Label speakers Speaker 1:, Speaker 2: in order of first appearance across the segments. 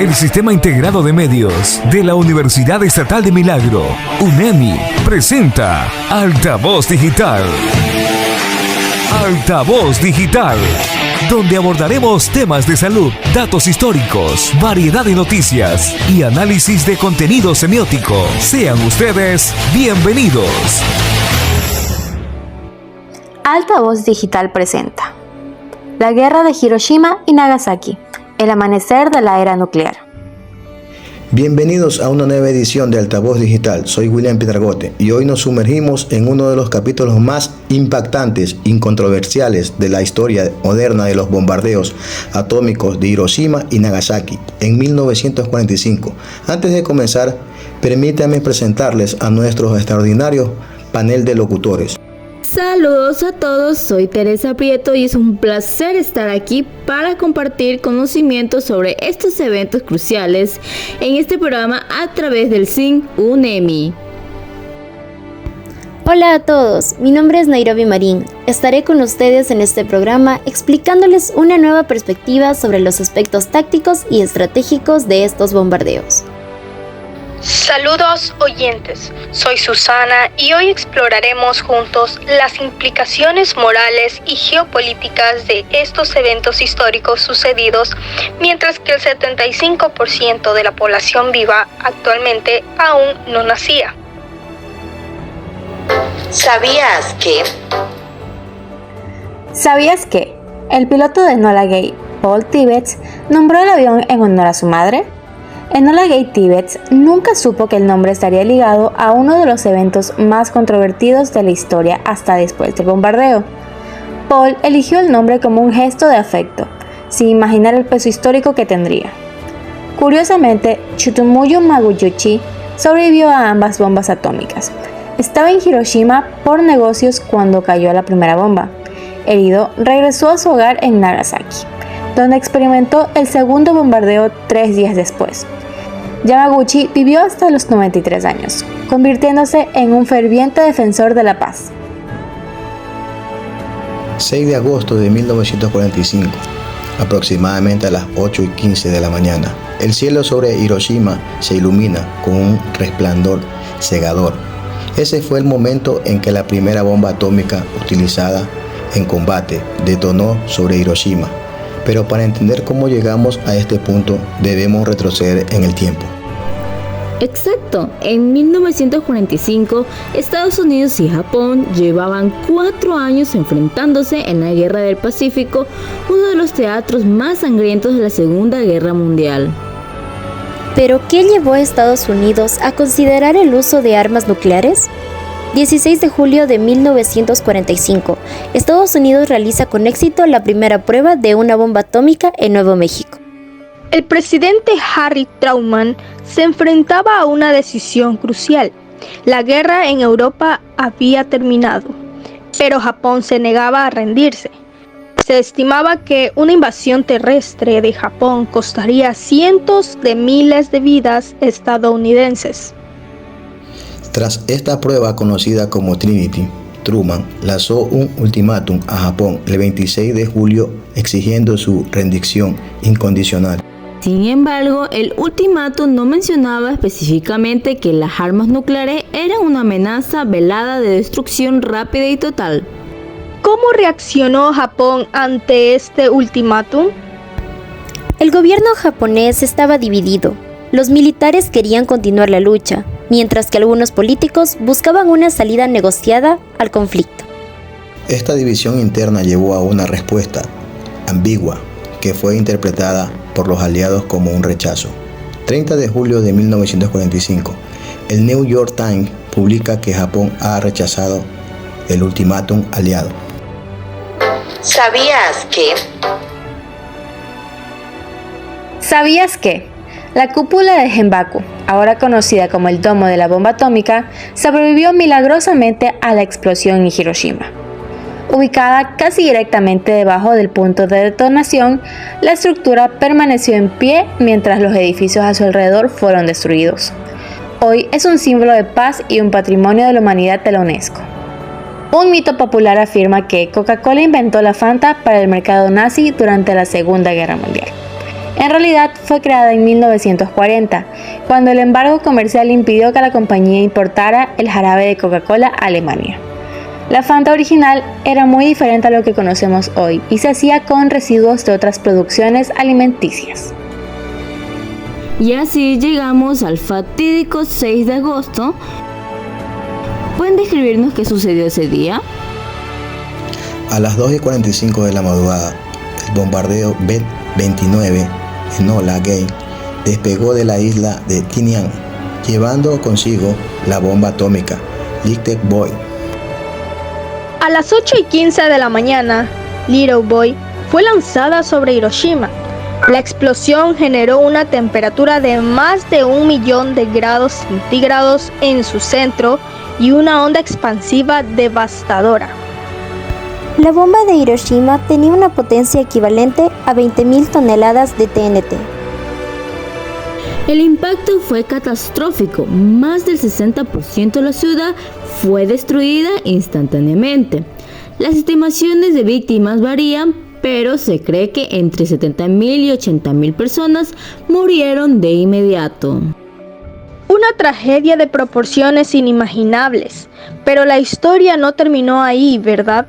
Speaker 1: El Sistema Integrado de Medios de la Universidad Estatal de Milagro, UNEMI, presenta Altavoz Digital. Altavoz Digital, donde abordaremos temas de salud, datos históricos, variedad de noticias y análisis de contenido semiótico. Sean ustedes bienvenidos.
Speaker 2: Altavoz Digital presenta La Guerra de Hiroshima y Nagasaki, el amanecer de la era nuclear.
Speaker 3: Bienvenidos a una nueva edición de Altavoz Digital. Soy William Piedragote y hoy nos sumergimos en uno de los capítulos más impactantes y controversiales de la historia moderna de los bombardeos atómicos de Hiroshima y Nagasaki en 1945. Antes de comenzar, permítanme presentarles a nuestro extraordinario panel de locutores.
Speaker 4: Saludos a todos, soy Teresa Prieto y es un placer estar aquí para compartir conocimientos sobre estos eventos cruciales en este programa a través del SIN UNEMI.
Speaker 5: Hola a todos, mi nombre es Nairobi Marín. Estaré con ustedes en este programa explicándoles una nueva perspectiva sobre los aspectos tácticos y estratégicos de estos bombardeos.
Speaker 6: Saludos oyentes, soy Susana y hoy exploraremos juntos las implicaciones morales y geopolíticas de estos eventos históricos sucedidos mientras que el 75% de la población viva actualmente aún no nacía.
Speaker 7: ¿Sabías
Speaker 2: que el piloto de Enola Gay, Paul Tibbets, nombró el avión en honor a su madre? Enola Gay Tibbets nunca supo que el nombre estaría ligado a uno de los eventos más controvertidos de la historia hasta después del bombardeo. Paul eligió el nombre como un gesto de afecto, sin imaginar el peso histórico que tendría. Curiosamente, Tsutomu Mabuchi sobrevivió a ambas bombas atómicas. Estaba en Hiroshima por negocios cuando cayó la primera bomba. Herido, regresó a su hogar en Nagasaki, donde experimentó el segundo bombardeo 3 días después. Yamaguchi vivió hasta los 93 años, convirtiéndose en un ferviente defensor de la paz.
Speaker 3: 6 de agosto de 1945, aproximadamente a las 8:15 de la mañana, el cielo sobre Hiroshima se ilumina con un resplandor cegador. Ese fue el momento en que la primera bomba atómica utilizada en combate detonó sobre Hiroshima. Pero para entender cómo llegamos a este punto, debemos retroceder en el tiempo.
Speaker 4: Exacto, en 1945, Estados Unidos y Japón llevaban 4 años enfrentándose en la Guerra del Pacífico, uno de los teatros más sangrientos de la Segunda Guerra Mundial.
Speaker 5: ¿Pero qué llevó a Estados Unidos a considerar el uso de armas nucleares? 16 de julio de 1945, Estados Unidos realiza con éxito la primera prueba de una bomba atómica en Nuevo México.
Speaker 6: El presidente Harry Truman se enfrentaba a una decisión crucial. La guerra en Europa había terminado, pero Japón se negaba a rendirse. Se estimaba que una invasión terrestre de Japón costaría cientos de miles de vidas estadounidenses.
Speaker 3: Tras esta prueba conocida como Trinity, Truman lanzó un ultimátum a Japón el 26 de julio exigiendo su rendición incondicional.
Speaker 4: Sin embargo, el ultimátum no mencionaba específicamente que las armas nucleares eran una amenaza velada de destrucción rápida y total.
Speaker 6: ¿Cómo reaccionó Japón ante este ultimátum?
Speaker 5: El gobierno japonés estaba dividido. Los militares querían continuar la lucha, mientras que algunos políticos buscaban una salida negociada al conflicto.
Speaker 3: Esta división interna llevó a una respuesta ambigua que fue interpretada por los aliados como un rechazo. 30 de julio de 1945, el New York Times publica que Japón ha rechazado el ultimátum aliado.
Speaker 7: ¿Sabías
Speaker 2: que la cúpula de Genbaku, ahora conocida como el domo de la bomba atómica, sobrevivió milagrosamente a la explosión en Hiroshima? Ubicada casi directamente debajo del punto de detonación, la estructura permaneció en pie mientras los edificios a su alrededor fueron destruidos. Hoy es un símbolo de paz y un patrimonio de la humanidad de la UNESCO. Un mito popular afirma que Coca-Cola inventó la Fanta para el mercado nazi durante la Segunda Guerra Mundial. En realidad fue creada en 1940, cuando el embargo comercial impidió que la compañía importara el jarabe de Coca-Cola a Alemania. La Fanta original era muy diferente a lo que conocemos hoy y se hacía con residuos de otras producciones alimenticias.
Speaker 4: Y así llegamos al fatídico 6 de agosto. ¿Pueden describirnos qué sucedió ese día?
Speaker 3: A las 2:45 de la madrugada, el bombardeo B-29 Enola Gay despegó de la isla de Tinian, llevando consigo la bomba atómica Little Boy.
Speaker 6: A las 8:15 de la mañana, Little Boy fue lanzada sobre Hiroshima. La explosión generó una temperatura de más de 1 millón de grados centígrados en su centro y una onda expansiva devastadora.
Speaker 5: La bomba de Hiroshima tenía una potencia equivalente a 20.000 toneladas de TNT.
Speaker 4: El impacto fue catastrófico. Más del 60% de la ciudad fue destruida instantáneamente. Las estimaciones de víctimas varían, pero se cree que entre 70.000 y 80.000 personas murieron de inmediato.
Speaker 6: Una tragedia de proporciones inimaginables, pero la historia no terminó ahí, ¿verdad?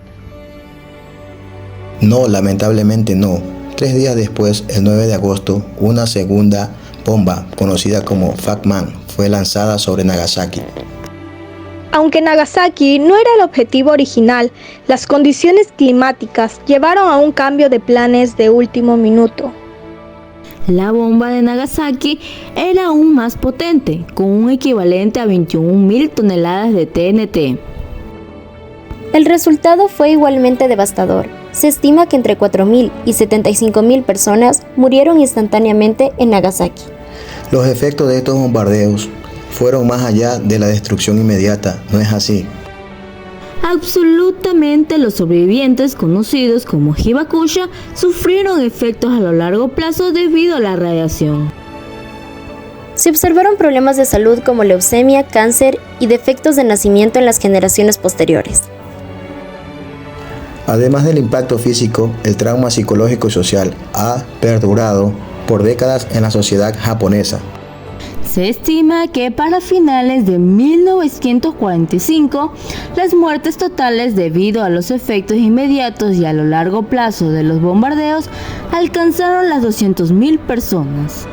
Speaker 3: No, lamentablemente no. 3 días después, el 9 de agosto, una segunda bomba, conocida como Fat Man, fue lanzada sobre Nagasaki.
Speaker 6: Aunque Nagasaki no era el objetivo original, las condiciones climáticas llevaron a un cambio de planes de último minuto.
Speaker 4: La bomba de Nagasaki era aún más potente, con un equivalente a 21.000 toneladas de TNT.
Speaker 5: El resultado fue igualmente devastador. Se estima que entre 4.000 y 75.000 personas murieron instantáneamente en Nagasaki.
Speaker 3: Los efectos de estos bombardeos fueron más allá de la destrucción inmediata, ¿no es así?
Speaker 4: Absolutamente, los sobrevivientes, conocidos como Hibakusha, sufrieron efectos a lo largo plazo debido a la radiación.
Speaker 5: Se observaron problemas de salud como leucemia, cáncer y defectos de nacimiento en las generaciones posteriores.
Speaker 3: Además del impacto físico, el trauma psicológico y social ha perdurado por décadas en la sociedad japonesa.
Speaker 4: Se estima que para finales de 1945, las muertes totales debido a los efectos inmediatos y a lo largo plazo de los bombardeos alcanzaron las 200.000 personas.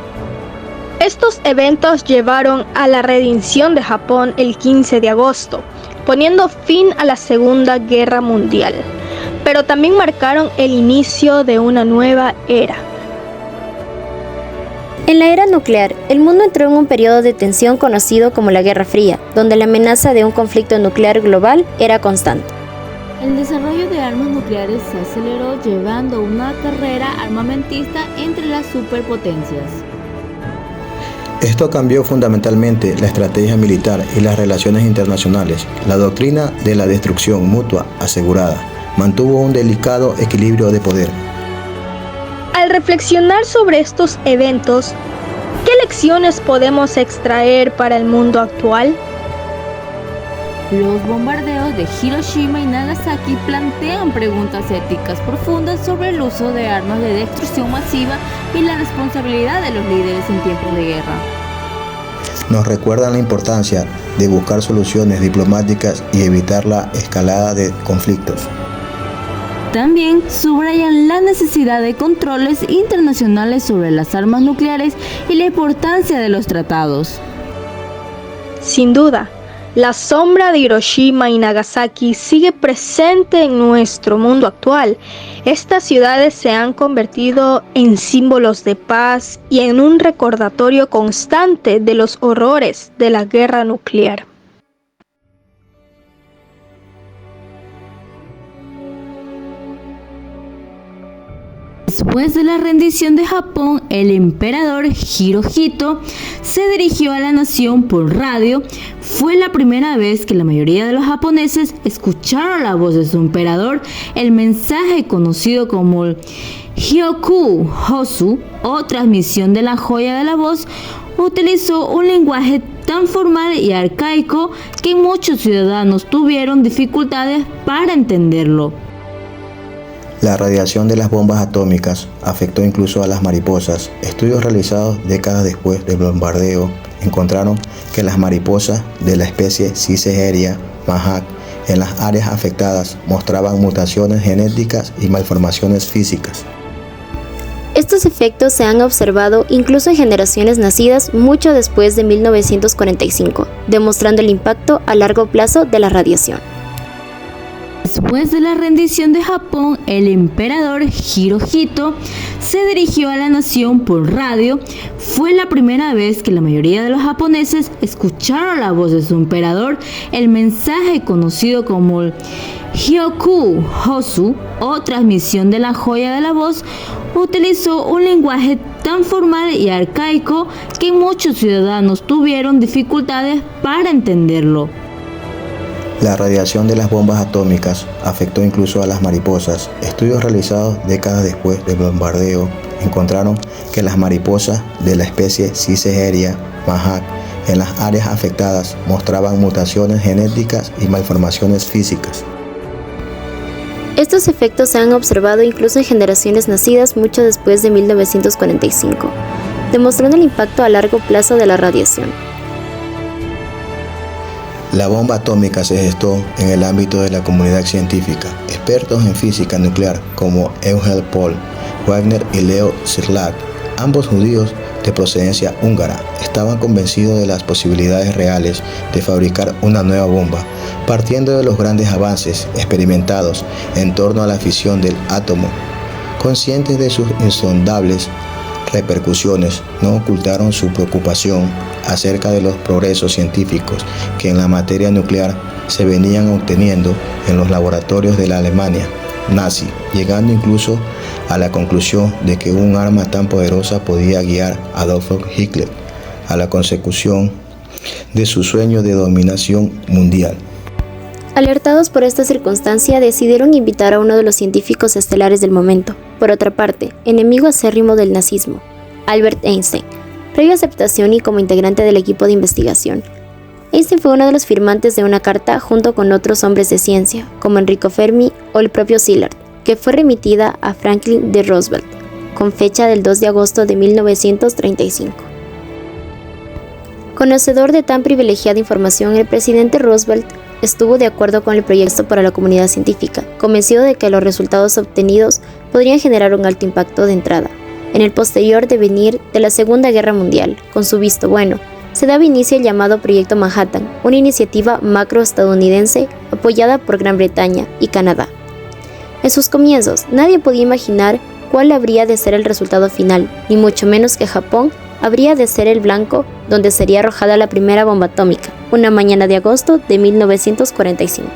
Speaker 6: Estos eventos llevaron a la rendición de Japón el 15 de agosto, poniendo fin a la Segunda Guerra Mundial, pero también marcaron el inicio de una nueva era.
Speaker 5: En la era nuclear, el mundo entró en un periodo de tensión conocido como la Guerra Fría, donde la amenaza de un conflicto nuclear global era constante.
Speaker 4: El desarrollo de armas nucleares se aceleró, llevando una carrera armamentista entre las superpotencias.
Speaker 3: Esto cambió fundamentalmente la estrategia militar y las relaciones internacionales. La doctrina de la destrucción mutua asegurada mantuvo un delicado equilibrio de poder.
Speaker 6: Al reflexionar sobre estos eventos, ¿qué lecciones podemos extraer para el mundo actual?
Speaker 4: Los bombardeos de Hiroshima y Nagasaki plantean preguntas éticas profundas sobre el uso de armas de destrucción masiva y la responsabilidad de los líderes en tiempos de guerra.
Speaker 3: Nos recuerdan la importancia de buscar soluciones diplomáticas y evitar la escalada de conflictos.
Speaker 4: También subrayan la necesidad de controles internacionales sobre las armas nucleares y la importancia de los tratados.
Speaker 6: Sin duda, la sombra de Hiroshima y Nagasaki sigue presente en nuestro mundo actual. Estas ciudades se han convertido en símbolos de paz y en un recordatorio constante de los horrores de la guerra nuclear.
Speaker 4: Después de la rendición de Japón, el emperador Hirohito se dirigió a la nación por radio. Fue la primera vez que la mayoría de los japoneses escucharon la voz de su emperador. El mensaje, conocido como el Hyoku Hosu o transmisión de la joya de la voz, utilizó un lenguaje tan formal y arcaico que muchos ciudadanos tuvieron dificultades para entenderlo.
Speaker 3: La radiación de las bombas atómicas afectó incluso a las mariposas. Estudios realizados décadas después del bombardeo encontraron que las mariposas de la especie Ciceheria mahac en las áreas afectadas mostraban mutaciones genéticas y malformaciones físicas.
Speaker 5: Estos efectos se han observado incluso en generaciones nacidas mucho después de 1945, demostrando el impacto a largo plazo de la radiación.
Speaker 4: Después de la rendición de Japón, el emperador Hirohito se dirigió a la nación por radio. Fue la primera vez que la mayoría de los japoneses escucharon la voz de su emperador. El mensaje, conocido como el Hyoku Hosu o transmisión de la joya de la voz, utilizó un lenguaje tan formal y arcaico que muchos ciudadanos tuvieron dificultades para entenderlo.
Speaker 3: La radiación de las bombas atómicas afectó incluso a las mariposas. Estudios realizados décadas después del bombardeo encontraron que las mariposas de la especie Ciceheria mahac en las áreas afectadas mostraban mutaciones genéticas y malformaciones físicas.
Speaker 5: Estos efectos se han observado incluso en generaciones nacidas mucho después de 1945, demostrando el impacto a largo plazo de la radiación.
Speaker 3: La bomba atómica se gestó en el ámbito de la comunidad científica. Expertos en física nuclear como Eugen Paul Wagner y Leo Szilard, ambos judíos de procedencia húngara, estaban convencidos de las posibilidades reales de fabricar una nueva bomba, partiendo de los grandes avances experimentados en torno a la fisión del átomo. Conscientes de sus insondables repercusiones, no ocultaron su preocupación acerca de los progresos científicos que en la materia nuclear se venían obteniendo en los laboratorios de la Alemania nazi, llegando incluso a la conclusión de que un arma tan poderosa podía guiar a Adolf Hitler a la consecución de su sueño de dominación mundial.
Speaker 5: Alertados por esta circunstancia, decidieron invitar a uno de los científicos estelares del momento. Por otra parte, enemigo acérrimo del nazismo, Albert Einstein, previa aceptación y como integrante del equipo de investigación. Einstein fue uno de los firmantes de una carta junto con otros hombres de ciencia, como Enrico Fermi o el propio Szilard, que fue remitida a Franklin D. Roosevelt, con fecha del 2 de agosto de 1935. Conocedor de tan privilegiada información, el presidente Roosevelt estuvo de acuerdo con el proyecto para la comunidad científica, convencido de que los resultados obtenidos podrían generar un alto impacto de entrada en el posterior devenir de la Segunda Guerra Mundial. Con su visto bueno, se daba inicio al llamado Proyecto Manhattan, una iniciativa macro-estadounidense apoyada por Gran Bretaña y Canadá. En sus comienzos, nadie podía imaginar cuál habría de ser el resultado final, ni mucho menos que Japón habría de ser el blanco donde sería arrojada la primera bomba atómica, una mañana de agosto de 1945.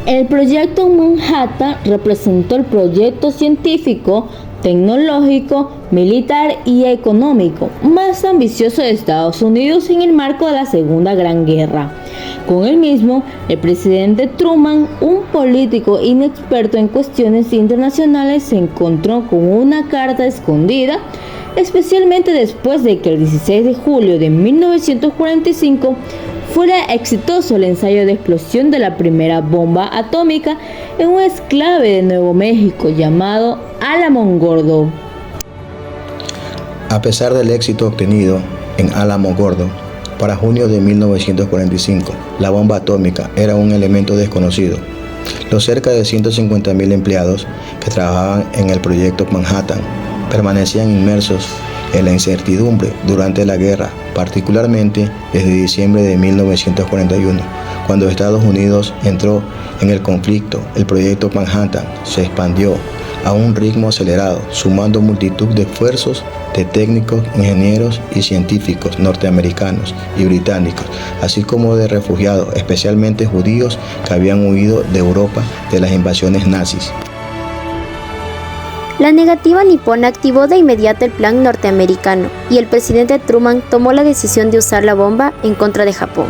Speaker 4: El proyecto Manhattan representó el proyecto científico, tecnológico, militar y económico más ambicioso de Estados Unidos en el marco de la Segunda Gran Guerra. Con el mismo, el presidente Truman, un político inexperto en cuestiones internacionales, se encontró con una carta escondida, especialmente después de que el 16 de julio de 1945 fuera exitoso el ensayo de explosión de la primera bomba atómica en un exclave de Nuevo México llamado Alamogordo.
Speaker 3: A pesar del éxito obtenido en Alamogordo, para junio de 1945, la bomba atómica era un elemento desconocido. Los cerca de 150.000 empleados que trabajaban en el proyecto Manhattan permanecían inmersos en la incertidumbre durante la guerra, particularmente desde diciembre de 1941, cuando Estados Unidos entró en el conflicto. El proyecto Manhattan se expandió a un ritmo acelerado, sumando multitud de esfuerzos de técnicos, ingenieros y científicos norteamericanos y británicos, así como de refugiados, especialmente judíos que habían huido de Europa de las invasiones nazis.
Speaker 5: La negativa nipona activó de inmediato el plan norteamericano y el presidente Truman tomó la decisión de usar la bomba en contra de Japón.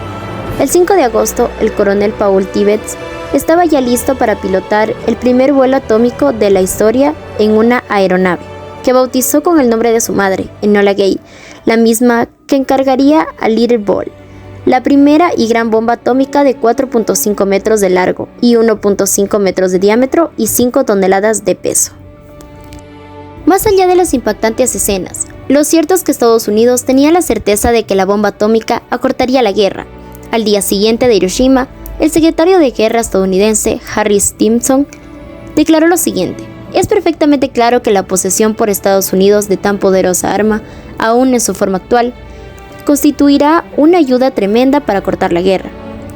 Speaker 5: El 5 de agosto, el coronel Paul Tibbets estaba ya listo para pilotar el primer vuelo atómico de la historia en una aeronave, que bautizó con el nombre de su madre, Enola Gay, la misma que encargaría a Little Ball. la primera y gran bomba atómica de 4.5 metros de largo y 1.5 metros de diámetro y 5 toneladas de peso. Más allá de las impactantes escenas, lo cierto es que Estados Unidos tenía la certeza de que la bomba atómica acortaría la guerra. Al día siguiente de Hiroshima, el secretario de Guerra estadounidense Harry Stimson declaró lo siguiente: es perfectamente claro que la posesión por Estados Unidos de tan poderosa arma, aún en su forma actual, constituirá una ayuda tremenda para cortar la guerra.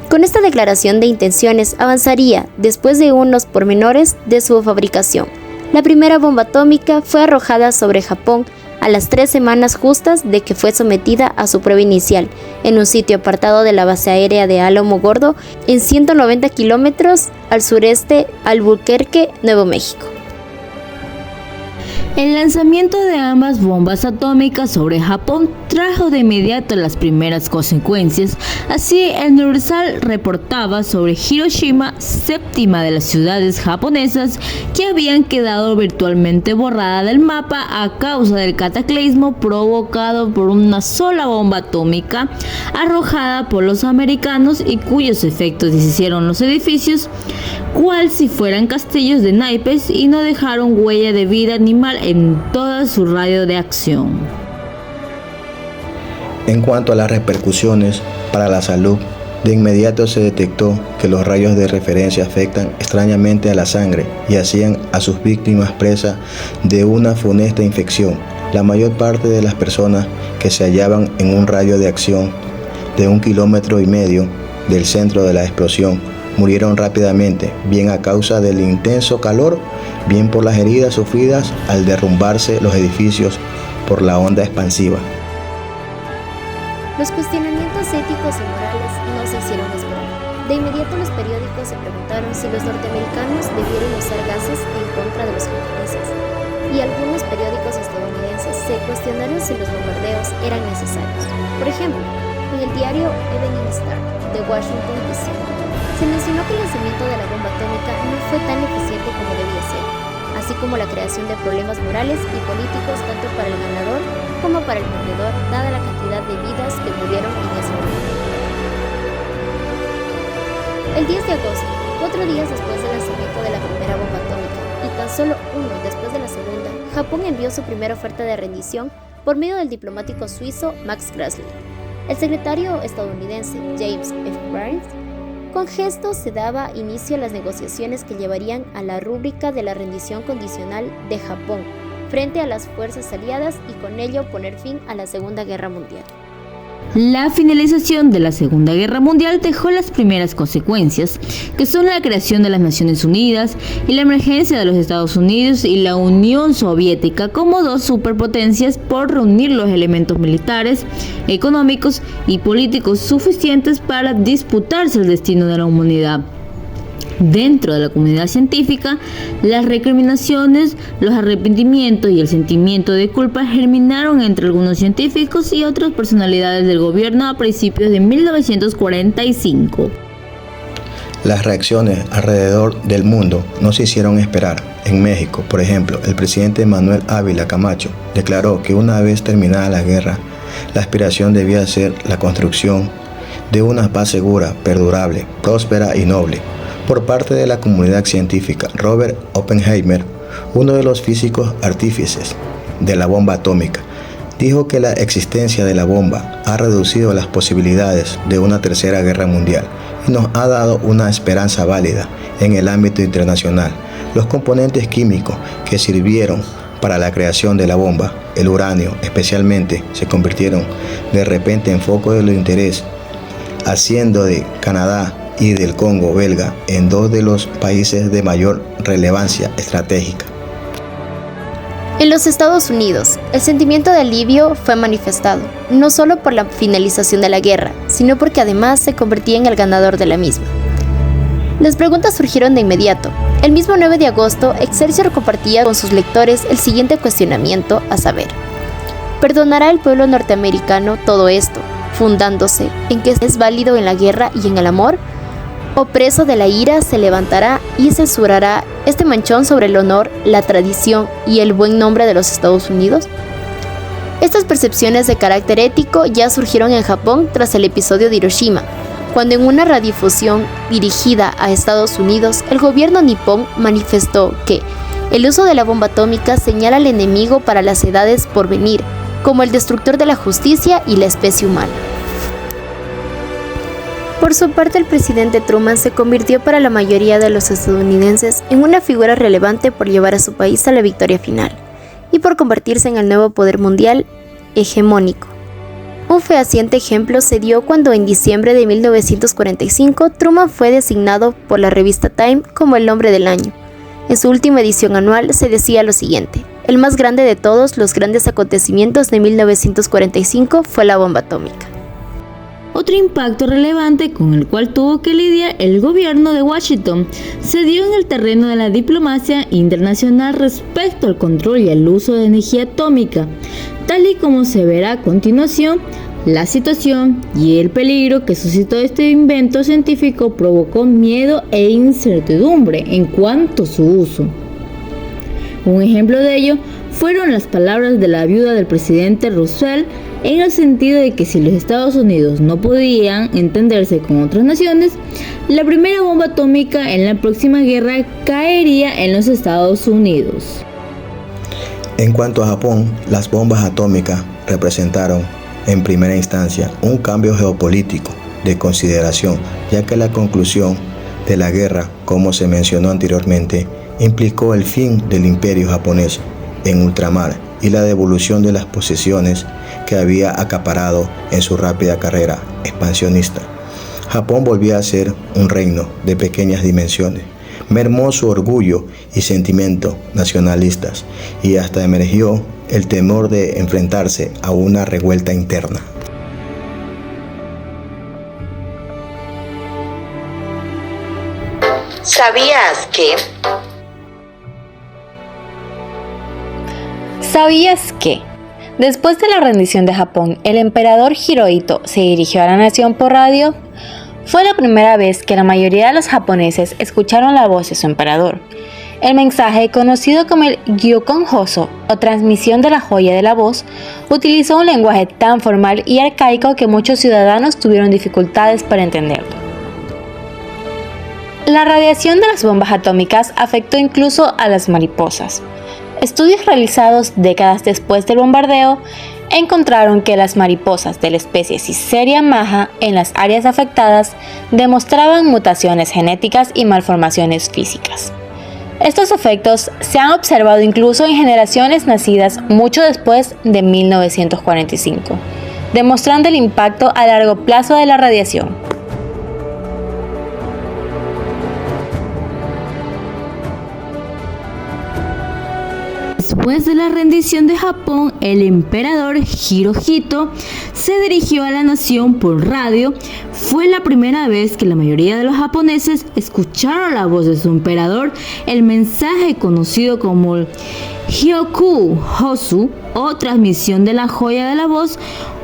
Speaker 5: Con esta declaración de intenciones avanzaría, después de unos pormenores de su fabricación. La primera bomba atómica fue arrojada sobre Japón a las 3 semanas justas de que fue sometida a su prueba inicial, en un sitio apartado de la base aérea de Álamo Gordo, en 190 kilómetros al sureste Albuquerque, Nuevo México.
Speaker 4: El lanzamiento de ambas bombas atómicas sobre Japón trajo de inmediato las primeras consecuencias. Así, el Universal reportaba sobre Hiroshima, séptima de las ciudades japonesas que habían quedado virtualmente borradas del mapa a causa del cataclismo provocado por una sola bomba atómica arrojada por los americanos y cuyos efectos deshicieron los edificios, cual si fueran castillos de naipes, y no dejaron huella de vida animal en todo su radio de acción.
Speaker 3: En cuanto a las repercusiones para la salud, de inmediato se detectó que los rayos de referencia afectan extrañamente a la sangre y hacían a sus víctimas presa de una funesta infección. La mayor parte de las personas que se hallaban en un radio de acción de 1,5 kilómetros del centro de la explosión murieron rápidamente, bien a causa del intenso calor, bien por las heridas sufridas al derrumbarse los edificios por la onda expansiva.
Speaker 5: Los cuestionamientos éticos y morales no se hicieron esperar. De inmediato los periódicos se preguntaron si los norteamericanos debieron usar gases en contra de los japoneses, y algunos periódicos estadounidenses se cuestionaron si los bombardeos eran necesarios. Por ejemplo, en el diario Evening Star de Washington, D.C., se mencionó que el lanzamiento de la bomba atómica no fue tan eficiente como debía ser, así como la creación de problemas morales y políticos tanto para el ganador como para el perdedor, dada la cantidad de vidas que murieron en ese momento. El 10 de agosto, 4 días después del lanzamiento de la primera bomba atómica y tan solo uno después de la segunda, Japón envió su primera oferta de rendición por medio del diplomático suizo Max Grassley. El secretario estadounidense James F. Byrnes con gestos se daba inicio a las negociaciones que llevarían a la rúbrica de la rendición condicional de Japón frente a las fuerzas aliadas y con ello poner fin a la Segunda Guerra Mundial.
Speaker 4: La finalización de la Segunda Guerra Mundial dejó las primeras consecuencias, que son la creación de las Naciones Unidas y la emergencia de los Estados Unidos y la Unión Soviética como dos superpotencias por reunir los elementos militares, económicos y políticos suficientes para disputarse el destino de la humanidad. Dentro de la comunidad científica, las recriminaciones, los arrepentimientos y el sentimiento de culpa germinaron entre algunos científicos y otras personalidades del gobierno a principios de 1945.
Speaker 3: Las reacciones alrededor del mundo no se hicieron esperar. En México, por ejemplo, el presidente Manuel Ávila Camacho declaró que una vez terminada la guerra, la aspiración debía ser la construcción de una paz segura, perdurable, próspera y noble. Por parte de la comunidad científica, Robert Oppenheimer, uno de los físicos artífices de la bomba atómica, dijo que la existencia de la bomba ha reducido las posibilidades de una tercera guerra mundial y nos ha dado una esperanza válida en el ámbito internacional. Los componentes químicos que sirvieron para la creación de la bomba, el uranio especialmente, se convirtieron de repente en foco de interés, haciendo de Canadá y del Congo belga en dos de los países de mayor relevancia estratégica.
Speaker 5: En los Estados Unidos, el sentimiento de alivio fue manifestado, no solo por la finalización de la guerra, sino porque además se convertía en el ganador de la misma. Las preguntas surgieron de inmediato. El mismo 9 de agosto, Excelsior compartía con sus lectores el siguiente cuestionamiento, a saber: ¿perdonará el pueblo norteamericano todo esto, fundándose en que es válido en la guerra y en el amor? ¿O preso de la ira se levantará y censurará este manchón sobre el honor, la tradición y el buen nombre de los Estados Unidos? Estas percepciones de carácter ético ya surgieron en Japón tras el episodio de Hiroshima, cuando en una radiodifusión dirigida a Estados Unidos, el gobierno nipón manifestó que el uso de la bomba atómica señala al enemigo para las edades por venir, como el destructor de la justicia y la especie humana. Por su parte, el presidente Truman se convirtió para la mayoría de los estadounidenses en una figura relevante por llevar a su país a la victoria final y por convertirse en el nuevo poder mundial hegemónico. Un fehaciente ejemplo se dio cuando en diciembre de 1945 Truman fue designado por la revista Time como el hombre del año. En su última edición anual se decía lo siguiente: el más grande de todos los grandes acontecimientos de 1945 fue la bomba atómica.
Speaker 4: Otro impacto relevante con el cual tuvo que lidiar el gobierno de Washington se dio en el terreno de la diplomacia internacional respecto al control y al uso de energía atómica. Tal y como se verá a continuación, la situación y el peligro que suscitó este invento científico provocó miedo e incertidumbre en cuanto a su uso. Un ejemplo de ello fueron las palabras de la viuda del presidente Roosevelt, en el sentido de que si los Estados Unidos no podían entenderse con otras naciones, la primera bomba atómica en la próxima guerra caería en los Estados Unidos.
Speaker 3: En cuanto a Japón, las bombas atómicas representaron en primera instancia un cambio geopolítico de consideración, ya que la conclusión de la guerra, como se mencionó anteriormente, implicó el fin del imperio japonés en ultramar y la devolución de las posesiones que había acaparado en su rápida carrera expansionista. Japón volvía a ser un reino de pequeñas dimensiones, mermó su orgullo y sentimientos nacionalistas y hasta emergió el temor de enfrentarse a una revuelta interna.
Speaker 7: ¿Sabías que?
Speaker 2: ¿Sabías que? Después de la rendición de Japón, el emperador Hirohito se dirigió a la nación por radio. Fue la primera vez que la mayoría de los japoneses escucharon la voz de su emperador. El mensaje, conocido como el Gyokon Hoso, o transmisión de la joya de la voz, utilizó un lenguaje tan formal y arcaico que muchos ciudadanos tuvieron dificultades para entenderlo. La radiación de las bombas atómicas afectó incluso a las mariposas. Estudios realizados décadas después del bombardeo encontraron que las mariposas de la especie Ciceria maja en las áreas afectadas demostraban mutaciones genéticas y malformaciones físicas. Estos efectos se han observado incluso en generaciones nacidas mucho después de 1945, demostrando el impacto a largo plazo de la radiación.
Speaker 4: Después de la rendición de Japón, el emperador Hirohito se dirigió a la nación por radio. Fue la primera vez que la mayoría de los japoneses escucharon la voz de su emperador. El mensaje, conocido como el Gyoku Hosu, o transmisión de la joya de la voz,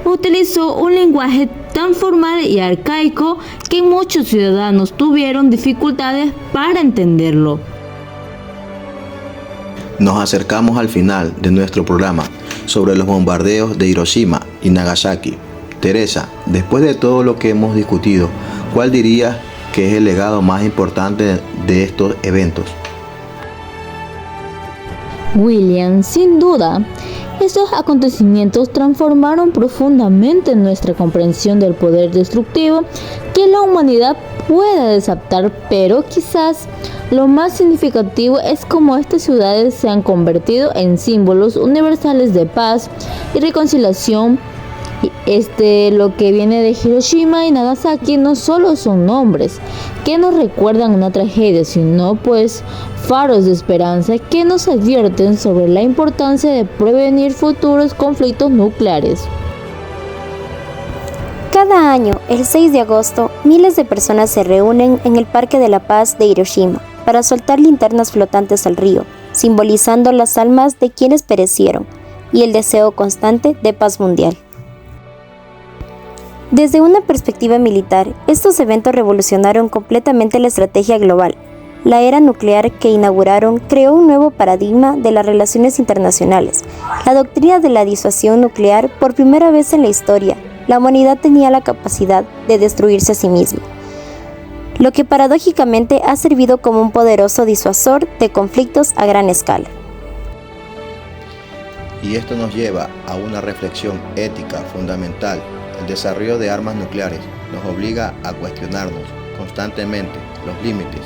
Speaker 4: utilizó un lenguaje tan formal y arcaico que muchos ciudadanos tuvieron dificultades para entenderlo.
Speaker 3: Nos acercamos al final de nuestro programa sobre los bombardeos de Hiroshima y Nagasaki. Teresa, después de todo lo que hemos discutido, ¿cuál dirías que es el legado más importante de estos eventos?
Speaker 4: William, sin duda, estos acontecimientos transformaron profundamente nuestra comprensión del poder destructivo que la humanidad puede desatar, pero quizás lo más significativo es cómo estas ciudades se han convertido en símbolos universales de paz y reconciliación. Lo que viene de Hiroshima y Nagasaki no solo son nombres que nos recuerdan una tragedia, sino pues faros de esperanza que nos advierten sobre la importancia de prevenir futuros conflictos nucleares.
Speaker 5: Cada año, el 6 de agosto, miles de personas se reúnen en el Parque de la Paz de Hiroshima para soltar linternas flotantes al río, simbolizando las almas de quienes perecieron y el deseo constante de paz mundial. Desde una perspectiva militar, estos eventos revolucionaron completamente la estrategia global, La era nuclear que inauguraron creó un nuevo paradigma de las relaciones internacionales. La doctrina de la disuasión nuclear, por primera vez en la historia, la humanidad tenía la capacidad de destruirse a sí misma, lo que paradójicamente ha servido como un poderoso disuasor de conflictos a gran escala.
Speaker 3: Y esto nos lleva a una reflexión ética fundamental. El desarrollo de armas nucleares nos obliga a cuestionarnos constantemente los límites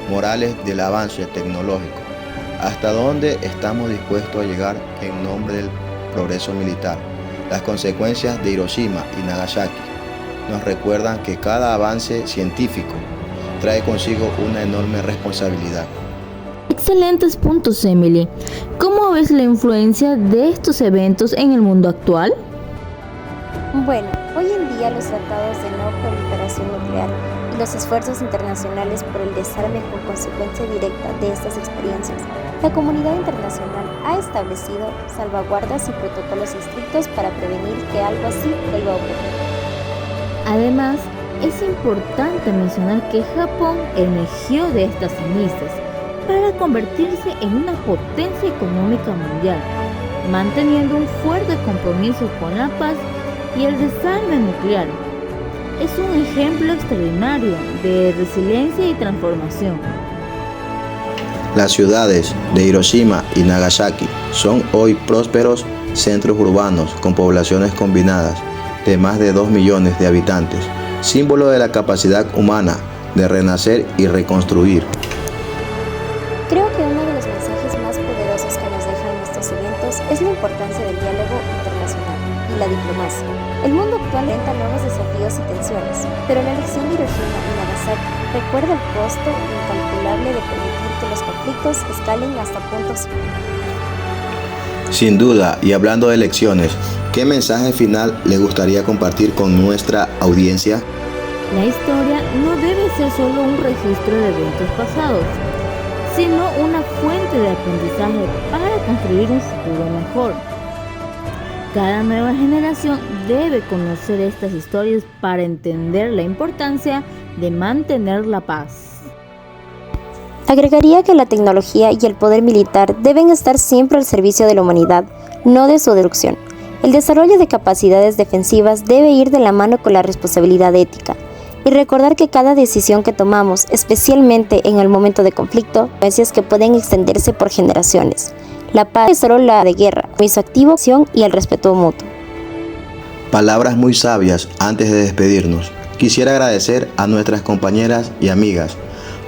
Speaker 3: morales del avance tecnológico. ¿Hasta dónde estamos dispuestos a llegar en nombre del progreso militar? Las consecuencias de Hiroshima y Nagasaki nos recuerdan que cada avance científico trae consigo una enorme responsabilidad.
Speaker 4: Excelentes puntos, Emily. ¿Cómo ves la influencia de estos eventos en el mundo actual?
Speaker 5: Bueno, hoy en día los tratados de no proliferación nuclear y los esfuerzos internacionales por el desarme con consecuencia directa de estas experiencias, la comunidad internacional ha establecido salvaguardas y protocolos estrictos para prevenir que algo así vuelva a ocurrir.
Speaker 4: Además, es importante mencionar que Japón emergió de estas cenizas para convertirse en una potencia económica mundial, manteniendo un fuerte compromiso con la paz y el desarme nuclear. Es un ejemplo extraordinario de resiliencia y transformación.
Speaker 3: Las ciudades de Hiroshima y Nagasaki son hoy prósperos centros urbanos con poblaciones combinadas de más de 2 millones de habitantes, símbolo de la capacidad humana de renacer y reconstruir.
Speaker 5: Creo que uno de los mensajes más poderosos que nos dejan estos eventos es la importancia del diálogo internacional y la diplomacia. El mundo actual enfrenta nuevos desafíos y tensiones, pero la lección de Hiroshima y Nagasaki recuerda el costo incalculable de permitir que los conflictos escalen hasta puntos.
Speaker 3: Sin duda, y hablando de lecciones, ¿qué mensaje final le gustaría compartir con nuestra audiencia?
Speaker 4: La historia no debe ser solo un registro de eventos pasados, sino una fuente de aprendizaje para construir un futuro mejor. Cada nueva generación debe conocer estas historias para entender la importancia de mantener la paz.
Speaker 5: Agregaría que la tecnología y el poder militar deben estar siempre al servicio de la humanidad, no de su destrucción. El desarrollo de capacidades defensivas debe ir de la mano con la responsabilidad ética. Y recordar que cada decisión que tomamos, especialmente en el momento de conflicto, consecuencias que pueden extenderse por generaciones. La paz es solo la de guerra, con su activo acción y el respeto mutuo.
Speaker 3: Palabras muy sabias antes de despedirnos. Quisiera agradecer a nuestras compañeras y amigas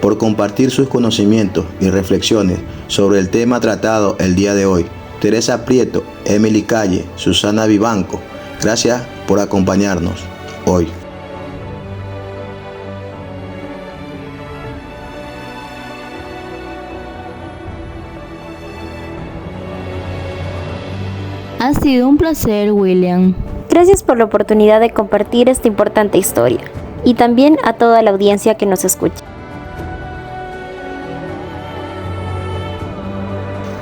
Speaker 3: por compartir sus conocimientos y reflexiones sobre el tema tratado el día de hoy. Teresa Prieto, Emily Calle, Susana Vivanco, gracias por acompañarnos hoy.
Speaker 4: Ha sido un placer, William.
Speaker 5: Gracias por la oportunidad de compartir esta importante historia y también a toda la audiencia que nos escucha.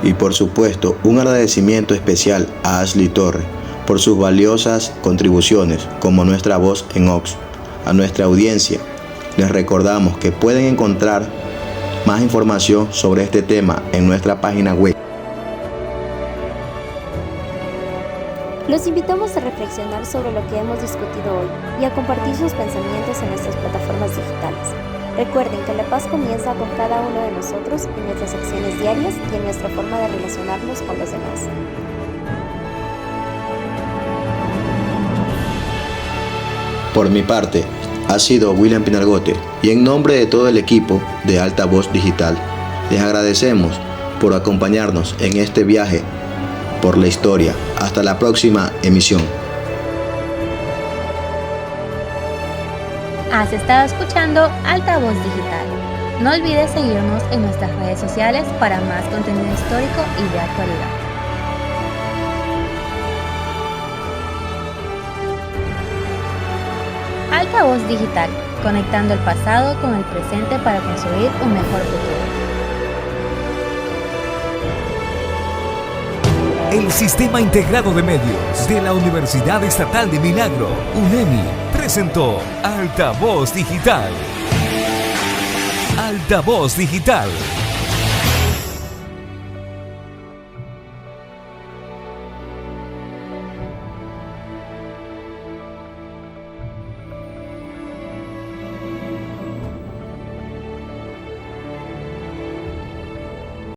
Speaker 3: Y por supuesto, un agradecimiento especial a Ashley Torre por sus valiosas contribuciones como nuestra voz en Ox. A nuestra audiencia, les recordamos que pueden encontrar más información sobre este tema en nuestra página web.
Speaker 5: Los invitamos a reflexionar sobre lo que hemos discutido hoy y a compartir sus pensamientos en nuestras plataformas digitales. Recuerden que la paz comienza con cada uno de nosotros en nuestras acciones diarias y en nuestra forma de relacionarnos con los demás.
Speaker 3: Por mi parte, ha sido William Pinargote y en nombre de todo el equipo de Alta Voz Digital, les agradecemos por acompañarnos en este viaje por la historia. Hasta la próxima emisión.
Speaker 2: Has estado escuchando Alta Voz Digital. No olvides seguirnos en nuestras redes sociales para más contenido histórico y de actualidad. Alta Voz Digital, conectando el pasado con el presente para construir un mejor futuro.
Speaker 1: El Sistema Integrado de Medios de la Universidad Estatal de Milagro, UNEMI, presentó Alta Voz Digital. Altavoz Digital.